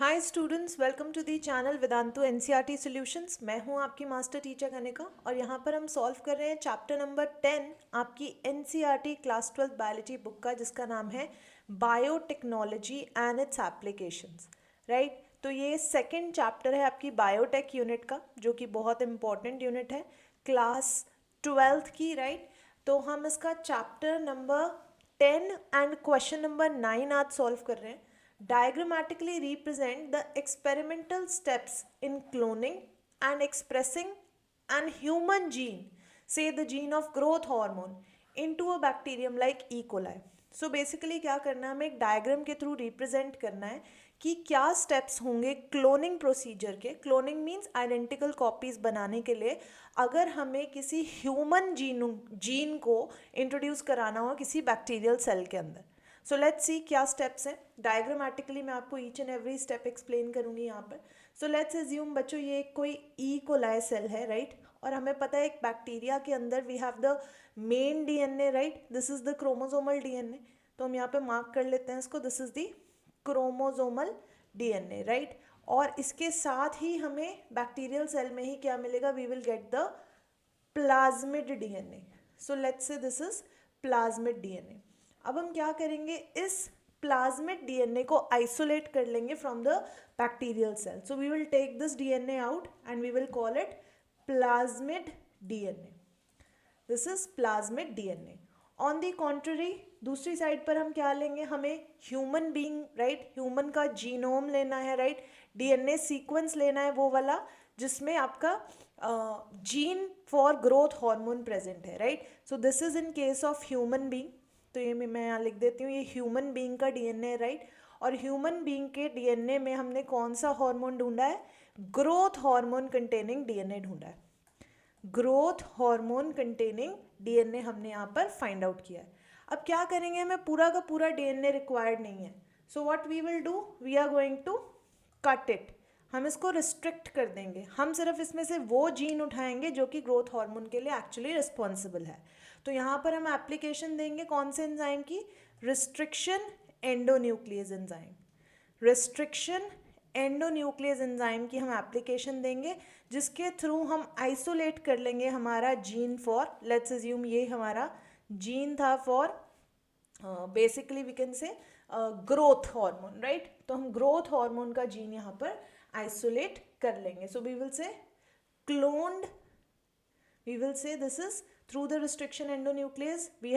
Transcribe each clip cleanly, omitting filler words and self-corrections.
Hi students, welcome to the channel Vedantu NCERT solutions. मैं हूं आपकी मास्टर टीचर कनिका और यहां पर हम सॉल्व कर रहे हैं चैप्टर नंबर 10 आपकी एनसीईआरटी क्लास 12 बायोलॉजी बुक का, जिसका नाम है biotechnology and it's applications. Right, तो ये सेकंड चैप्टर है आपकी बायोटेक यूनिट का, जो कि बहुत इंपॉर्टेंट यूनिट है क्लास 12 की। राइट, तो हम इसका chapter number 10 and question number 9 आज सॉल्व कर रहे हैं। Diagrammatically represent the experimental steps in cloning and expressing an human gene, say the gene of growth hormone, into a bacterium like E. coli. So basically क्या करना है, हमें एक diagram के थ्रू रिप्रेजेंट करना है कि क्या स्टेप्स होंगे क्लोनिंग प्रोसीजर के। क्लोनिंग मीन्स आइडेंटिकल कॉपीज बनाने के लिए अगर हमें किसी ह्यूमन जीन को इंट्रोड्यूस कराना हो किसी बैक्टीरियल सेल के अंदर। सो लेट्स सी क्या स्टेप्स हैं। डायग्रामेटिकली मैं आपको each and every step explain करूंगी यहाँ पर। सो लेट्स एज्यूम बच्चों, ये कोई ई कोलाई सेल है, राइट, और हमें पता है एक बैक्टीरिया के अंदर we have the main DNA, right, this is the chromosomal DNA. तो हम यहाँ पे मार्क कर लेते हैं इसको, this is the chromosomal DNA, right. और इसके साथ ही हमें बैक्टीरियल सेल में ही क्या मिलेगा, we will get the plasmid DNA. So let's say this is plasmid DNA. अब हम क्या करेंगे, इस प्लाज्मिड डीएनए को आइसोलेट कर लेंगे from the bacterial cell. So we will take this DNA out and we will call it plasmid DNA. This is plasmid DNA. On the contrary, दूसरी side पर हम क्या लेंगे, हमें ह्यूमन बीइंग, राइट, ह्यूमन का genome लेना है, right, DNA sequence लेना है, वो वाला जिसमें आपका gene for growth hormone present है, right. So this is in case of human being. तो ये मैं यहाँ लिख देती हूँ, ये ह्यूमन बीइंग का डीएनए है, राइट। और ह्यूमन बीइंग के डीएनए में हमने कौन सा हार्मोन ढूंढा है, ग्रोथ हार्मोन कंटेनिंग डीएनए ढूंढा है। ग्रोथ हार्मोन कंटेनिंग डीएनए हमने यहाँ पर फाइंड आउट किया है। अब क्या करेंगे, हमें पूरा का पूरा डीएनए रिक्वायर्ड नहीं है। So what we will do, we are going to cut it. हम इसको रिस्ट्रिक्ट कर देंगे, हम सिर्फ इसमें से वो जीन उठाएंगे जो कि ग्रोथ हार्मोन के लिए एक्चुअली रिस्पॉन्सिबल है। तो यहाँ पर हम एप्लीकेशन देंगे कौन से एंजाइम की, restriction endonuclease enzyme. Restriction endonuclease enzyme की हम एप्लीकेशन देंगे, जिसके थ्रू हम आइसोलेट कर लेंगे हमारा जीन फॉर, लेट्स अज्यूम ये हमारा जीन था for basically we can say growth hormone, right. तो हम ग्रोथ हार्मोन का जीन यहाँ पर आइसोलेट कर लेंगे। So we will say cloned, we will say this is through the restriction endonuclease we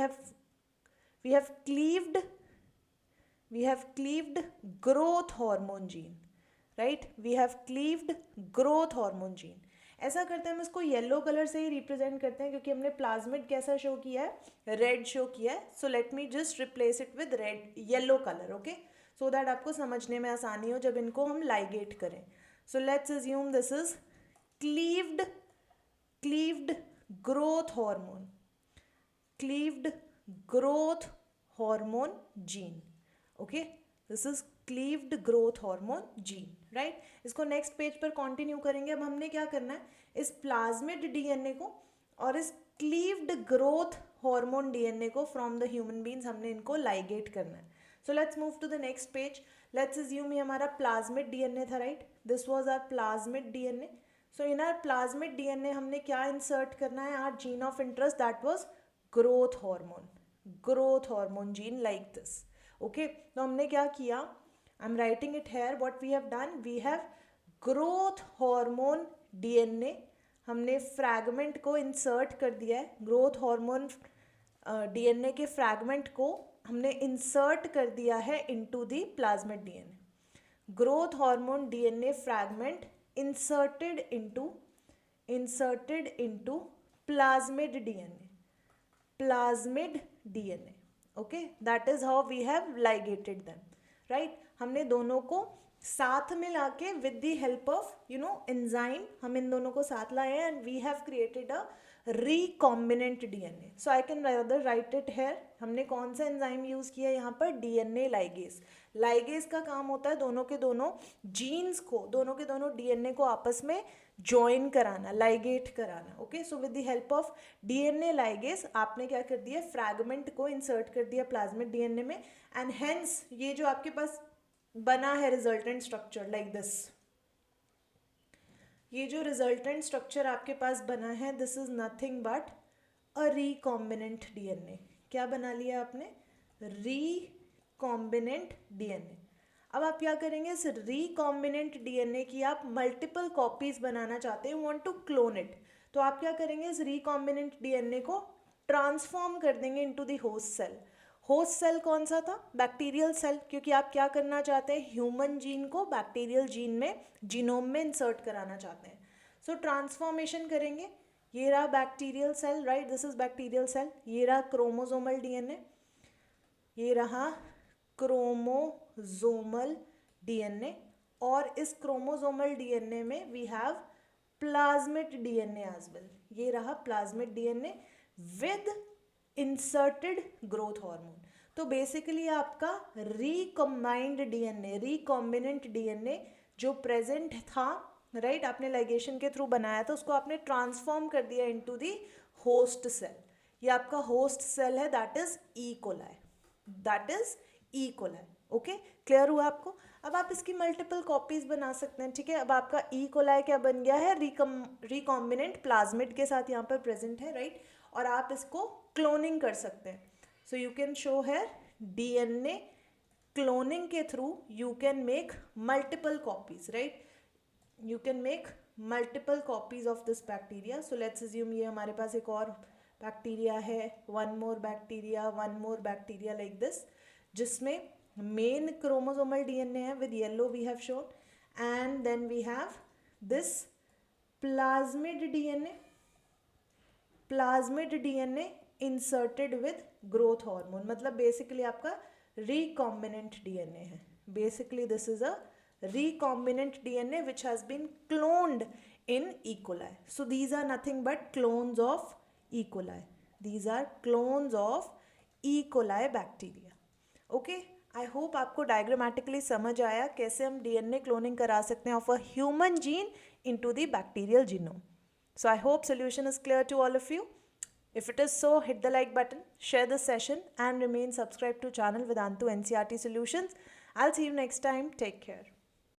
have cleaved growth hormone gene, right, we have cleaved growth hormone gene। ऐसा करते हैं, हम इसको येलो कलर से ही रिप्रेजेंट करते हैं क्योंकि हमने प्लाज्मिड कैसा शो किया है, रेड शो किया है। So let me just replace it with red, yellow colour, okay, so that आपको समझने में आसानी हो जब इनको हम लाइगेट करें। सो let's assume this is cleaved growth hormone, cleaved growth hormone gene, okay, this is cleaved growth hormone gene, right। इसको नेक्स्ट पेज पर कंटिन्यू करेंगे। अब हमने क्या करना है, इस प्लाज्मिड डीएनए को और इस क्लीव्ड ग्रोथ हार्मोन डीएनए को फ्रॉम द ह्यूमन बीन्स हमने इनको लाइगेट करना है। So let's move to the next page. Let's assume ये हमारा प्लाज्मिड डीएनए था, right, this was our plasmid DNA. So in our plasmid DNA हमने क्या इंसर्ट करना है, our gene of interest, that was growth hormone gene like this, okay. तो हमने क्या किया, I am writing it here, what we have done, we have growth hormone DNA, हमने fragment को इंसर्ट कर दिया है, ग्रोथ हार्मोन डीएनए के फ्रैगमेंट को हमने इंसर्ट कर दिया है into the plasmid DNA. Growth hormone DNA fragment inserted into plasmid DNA, okay, that is how we have ligated them, right। हमने दोनों को साथ में लाके with the help of enzyme हम इन दोनों को साथ लाए हैं and we have created a recombinant DNA। so I can rather write it here। हमने कौन सा एंजाइम यूज किया यहाँ पर, डीएनए लाइगेज। लाइगेज का काम होता है दोनों के दोनों जीन्स को, दोनों के दोनों डीएनए को आपस में ज्वाइन कराना, लाइगेट कराना, okay. So with the help of DNA ligase आपने क्या कर दिया, फ्रैगमेंट को इंसर्ट कर दिया प्लाज्मिड डीएनए में, एंड हेंस ये जो आपके पास बना है रिजल्टेंट स्ट्रक्चर लाइक दिस। ये जो रिजल्टेंट स्ट्रक्चर आपके पास बना है, this is nothing but a recombinant DNA. क्या बना लिया आपने? Recombinant DNA. अब आप क्या करेंगे? इस रिकॉम्बिनेंट डीएनए की आप मल्टीपल कॉपीज बनाना चाहते हैं, वांट टू क्लोन इट, तो आप क्या करेंगे? इस रिकॉम्बिनेंट डीएनए को ट्रांसफॉर्म कर देंगे into the host cell. Host cell कौन सा था? बैक्टीरियल सेल, क्योंकि आप क्या करना चाहते हैं? ह्यूमन जीन को बैक्टीरियल जीन में, जीनोम में इंसर्ट कराना चाहते हैं। सो ट्रांसफॉर्मेशन करेंगे। ये रहा bacterial cell, right, this is bacterial cell. ये रहा क्रोमोसोमल डीएनए, ये रहा क्रोमोसोमल डीएनए, और इस क्रोमोसोमल डीएनए में we have plasmid DNA as well. ये रहा plasmid DNA with inserted growth hormone. तो बेसिकली आपका रिकम्बाइंड डीएनए, रिकॉम्बिनेंट डीएनए जो प्रेजेंट था, राइट, आपने लाइगेशन के थ्रू बनाया था, उसको आपने ट्रांसफॉर्म कर दिया इनटू दी होस्ट सेल। ये आपका होस्ट सेल है, that is E coli, that is E coli. Okay, clear हुआ आपको? अब आप इसकी मल्टीपल कॉपीज बना सकते हैं, ठीक है। अब आपका ई कोलाई क्या बन गया है? रिकॉम्बिनेंट प्लाज्मिड के साथ यहाँ पर प्रेजेंट है, राइट, और आप इसको क्लोनिंग कर सकते हैं। सो यू कैन शो है डीएनए क्लोनिंग के through you can make multiple copies, right, you can make multiple copies of this bacteria. So let's assume ये हमारे पास एक और बैक्टीरिया है, one more bacteria like this, जिसमें मेन क्रोमोसोमल डीएनए है with yellow we have shown, and then we have this plasmid DNA inserted with growth hormone. मतलब basically आपका रिकॉम्बिनेंट डीएनए है। Basically this is a recombinant DNA which has been cloned in E. coli. So these are nothing but clones of E. coli. These are clones of E. coli bacteria. Okay, I hope आपको diagrammatically समझ आया कैसे हम DNA cloning करा सकते हैं of a human gene into the bacterial genome. So I hope solution is clear to all of you. If it is so, hit the like button, share the session, and remain subscribed to channel Vedantu NCERT Solutions. I'll see you next time. Take care.